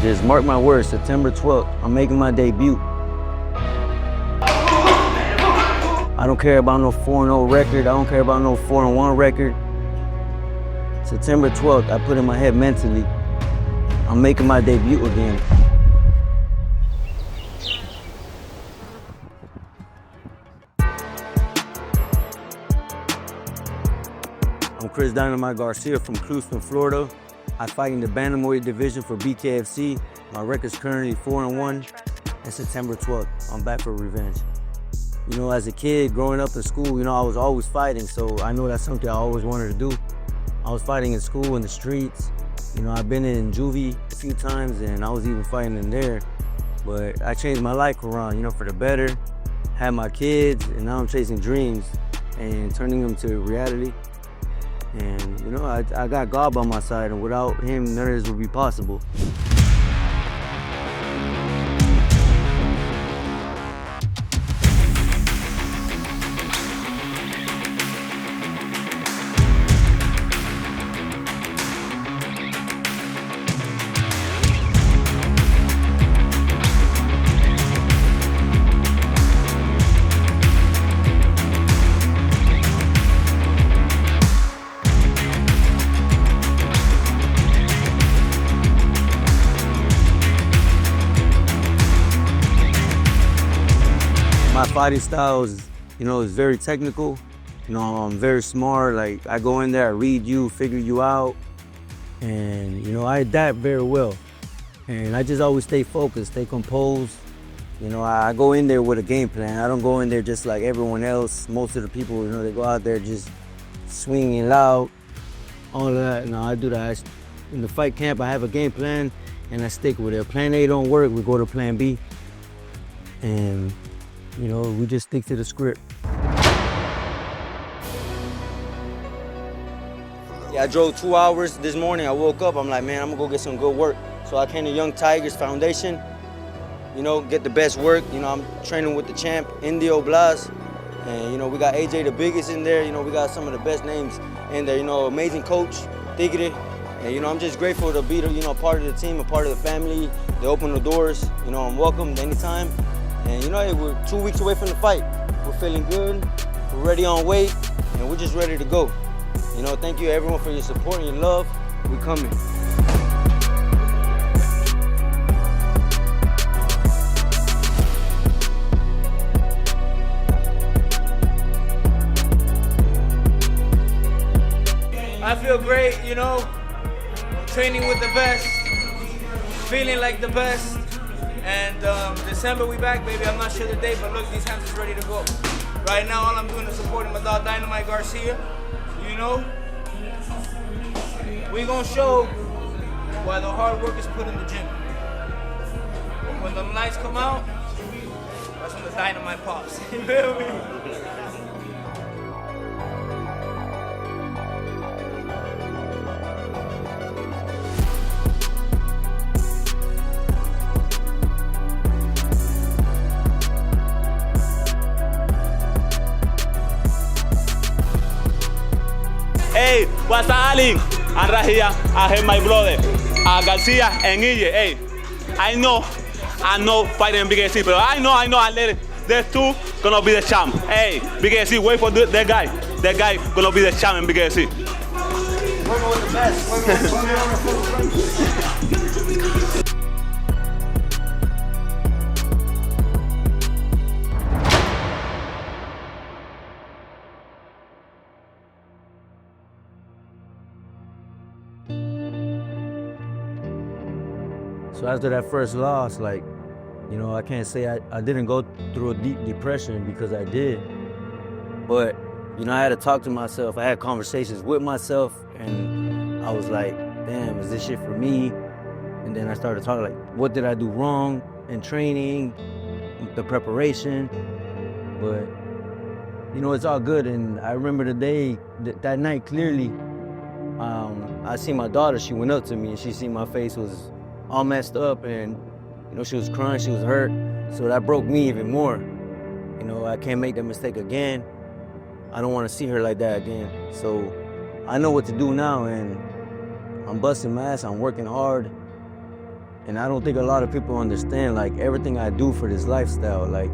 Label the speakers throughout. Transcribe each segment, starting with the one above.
Speaker 1: Just mark my words, September 12th, I'm making my debut. I don't care about no 4-0 record. I don't care about no 4-1 record. September 12th, I put in my head mentally, I'm making my debut again. I'm Chris Dynamite Garcia from Cruiston, Florida. I fight in the bantamweight division for BKFC. My record's currently 4-1. And September 12th, I'm back for revenge. You know, as a kid, growing up in school, you know, I was always fighting, so I know that's something I always wanted to do. I was fighting in school, in the streets. You know, I've been in juvie a few times, and I was even fighting in there. But I changed my life around, you know, for the better. Had my kids, and now I'm chasing dreams and turning them to reality. And, you know, I got God by my side, and without him, none of this would be possible. My fighting style is, you know, is very technical. You know, I'm very smart. Like, I go in there, I read you, figure you out. And, you know, I adapt very well. And I just always stay focused, stay composed. You know, I go in there with a game plan. I don't go in there just like everyone else. Most of the people, you know, they go out there just swinging loud, all of that. No, I do that. In the fight camp, I have a game plan and I stick with it. Plan A don't work, we go to plan B. And you know, we just stick to the script. Yeah, I drove 2 hours this morning. I woke up, I'm like, man, I'm gonna go get some good work. So I came to Young Tigers Foundation, you know, get the best work. You know, I'm training with the champ, Indio, Blas. And, you know, we got AJ the biggest in there. You know, we got some of the best names in there. You know, amazing coach, Tigre. And, you know, I'm just grateful to be, you know, part of the team, a part of the family. They open the doors. You know, I'm welcomed anytime. And you know, hey, we're 2 weeks away from the fight. We're feeling good, we're ready on weight, and we're just ready to go. You know, thank you everyone for your support and your love. We're coming.
Speaker 2: I feel great, you know, training with the best, feeling like the best. And December we back, baby. I'm not sure the date, but look, these hands is ready to go. Right now, all I'm doing is supporting my dog Dynamite Garcia. You know, we gonna show why the hard work is put in the gym. When the lights come out, that's when the dynamite pops. You feel me?
Speaker 3: Hey, what's up, Ali? I'm right here. I have my brother, Garcia and Indio. Hey, I know I'm not fighting in BKFC, but I know, they're two gonna be the champ. Hey, BKFC, wait for that guy. That guy gonna be the champ in BKFC.
Speaker 2: Working with the best.
Speaker 1: So after that first loss, like, you know, I can't say I didn't go through a deep depression, because I did. But, you know, I had to talk to myself. I had conversations with myself, and I was like, damn, is this shit for me? And then I started talking like, what did I do wrong in training, the preparation? But, you know, it's all good. And I remember the day, that night clearly, I seen my daughter, she went up to me and she seen my face was all messed up, and you know, she was crying, she was hurt. So that broke me even more. You know, I can't make that mistake again. I don't want to see her like that again. So I know what to do now, and I'm busting my ass, I'm working hard, And I don't think a lot of people understand, like, everything I do for this lifestyle, like,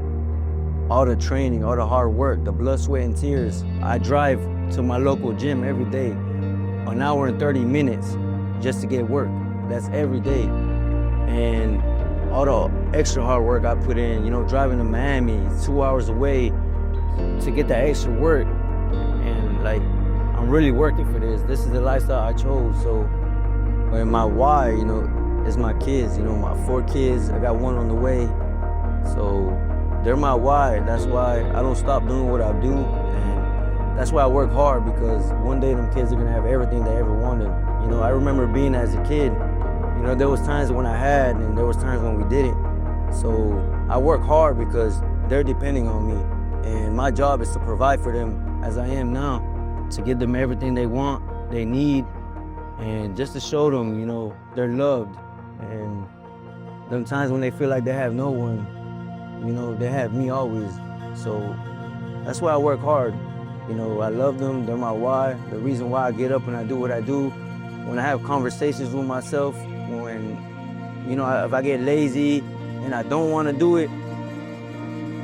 Speaker 1: all the training, all the hard work, the blood, sweat, and tears. I drive to my local gym every day, an hour and 30 minutes just to get work. That's every day. And all the extra hard work I put in, you know, driving to Miami, 2 hours away to get that extra work. And like, I'm really working for this. This is the lifestyle I chose. So, and my why, you know, is my kids, you know, my 4 kids. I got 1 on the way. So they're my why. That's why I don't stop doing what I do. And that's why I work hard, because one day them kids are gonna have everything they ever wanted. You know, I remember being as a kid, you know, there was times when I had and there was times when we didn't. So I work hard because they're depending on me. And my job is to provide for them as I am now, to give them everything they want, they need, and just to show them, you know, they're loved. And them times when they feel like they have no one, you know, they have me always. So that's why I work hard. You know, I love them, they're my why, the reason why I get up and I do what I do. When I have conversations with myself, when, you know, if I get lazy and I don't want to do it,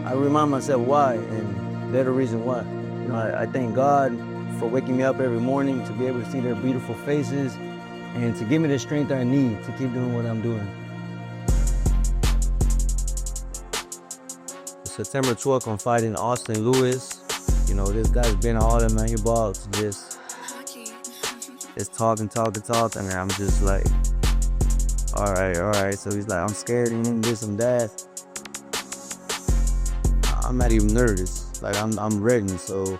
Speaker 1: I remind myself why, and they're the reason why. You know, I thank God for waking me up every morning to be able to see their beautiful faces and to give me the strength I need to keep doing what I'm doing. September 12th, I'm fighting Austin Lewis. You know, this guy's been all in my balls, just talking, and I'm just like, all right. So he's like, I'm scared and this and that. I'm not even nervous. Like, I'm ready, so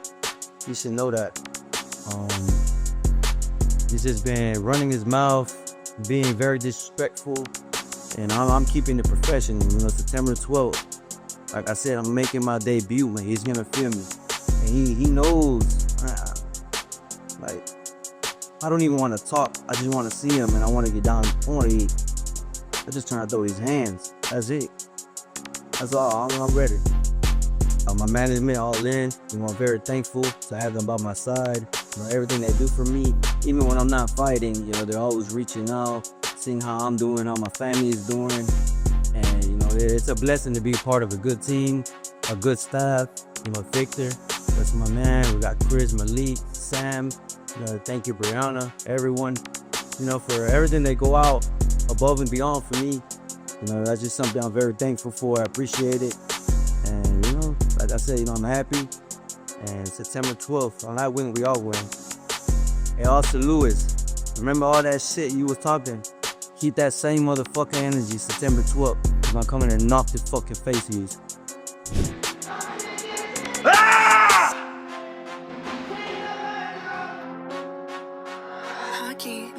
Speaker 1: he should know that. He's just been running his mouth, being very disrespectful, and I'm keeping it professional. You know, September 12th, like I said, I'm making my debut, man. He's gonna feel me, and he knows. Like, I don't even want to talk. I just want to see him, and I want to get down. I want to eat. I just trying to throw his hands. That's it. That's all. I'm ready. My management all in. You know, I'm very thankful to have them by my side. You know, everything they do for me, even when I'm not fighting, you know, they're always reaching out, seeing how I'm doing, how my family is doing. And, you know, it's a blessing to be part of a good team, a good staff. You know, Victor, that's my man. We got Chris, Malik, Sam. You know, thank you, Brianna, everyone, you know, for everything they go out above and beyond for me. You know, that's just something I'm very thankful for. I appreciate it. And, you know, like I said, you know, I'm happy. And September 12th, on that win, we all win. Hey, Austin Lewis, remember all that shit you was talking? Keep that same motherfucking energy September 12th. I'm gonna come in and knock this fucking face of yours.
Speaker 4: Pahokee.